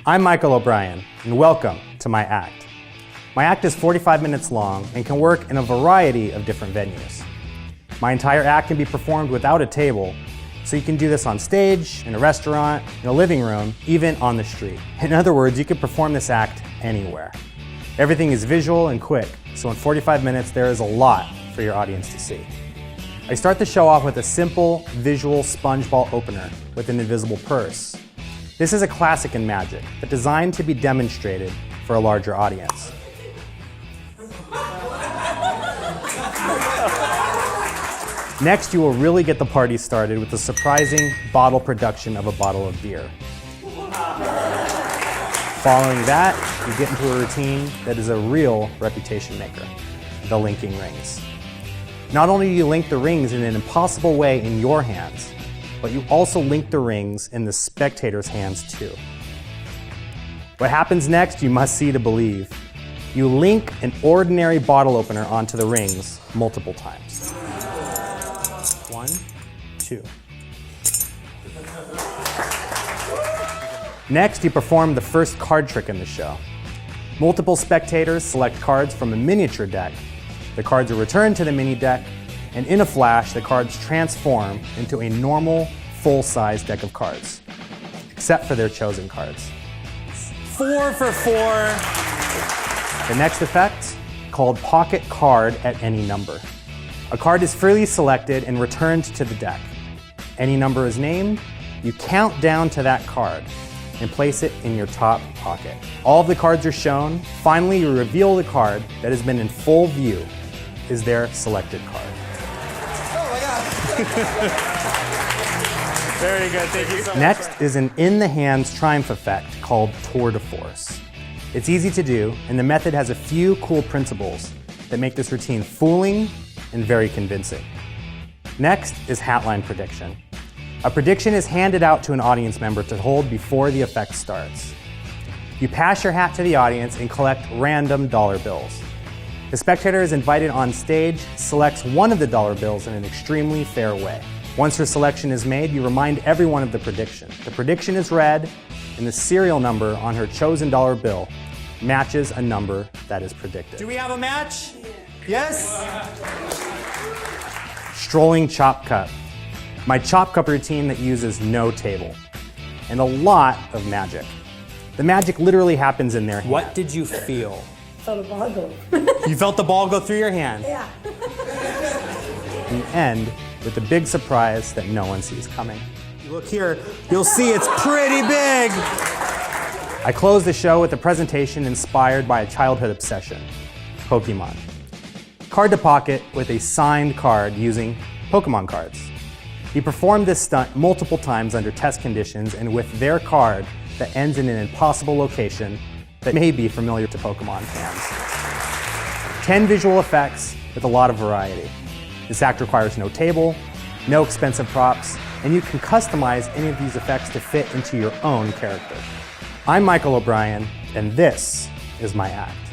I'm Michael O'Brien, and welcome to my act. My act is 45 minutes long and can work in a variety of different venues. My entire act can be performed without a table, so you can do this on stage, in a restaurant, in a living room, even on the street. In other words, you can perform this act anywhere. Everything is visual and quick, so in 45 minutes there is a lot for your audience to see. I start the show off with a simple visual sponge ball opener with an invisible purse. This is a classic in magic, but designed to be demonstrated for a larger audience. Next, you will really get the party started with the surprising bottle production of a bottle of beer. Following that, you get into a routine that is a real reputation maker, the linking rings. Not only do you link the rings in an impossible way in your hands, but you also link the rings in the spectators' hands too. What happens next, you must see to believe. You link an ordinary bottle opener onto the rings multiple times. 1, 2. Next, you perform the first card trick in the show. Multiple spectators select cards from a miniature deck. The cards are returned to the mini deck, and in a flash, the cards transform into a normal, full-size deck of cards, except for their chosen cards. 4 for 4. The next effect, called Pocket Card at Any Number. A card is freely selected and returned to the deck. Any number is named, you count down to that card and place it in your top pocket. All of the cards are shown. Finally, you reveal the card that has been in full view is their selected card. Oh my God. Very good, thank you so much. Next is an in-the-hands triumph effect called tour de force. It's easy to do, and the method has a few cool principles that make this routine fooling and very convincing. Next is hatline prediction. A prediction is handed out to an audience member to hold before the effect starts. You pass your hat to the audience and collect random dollar bills. The spectator is invited on stage, selects one of the dollar bills in an extremely fair way. Once your selection is made, you remind everyone of the prediction. The prediction is read, and the serial number on her chosen dollar bill matches a number that is predicted. Do we have a match? Yes? Strolling chop cut. My chop cup routine that uses no table and a lot of magic. The magic literally happens in their hand. What did you feel? Felt a ball go. You felt the ball go through your hand. Yeah. And end with the big surprise that no one sees coming. You look here, you'll see it's pretty big. I close the show with a presentation inspired by a childhood obsession, Pokemon. Card to pocket with a signed card using Pokemon cards. He performed this stunt multiple times under test conditions and with their card that ends in an impossible location that may be familiar to Pokemon fans. 10 visual effects with a lot of variety. This act requires no table, no expensive props, and you can customize any of these effects to fit into your own character. I'm Michael O'Brien, and this is my act.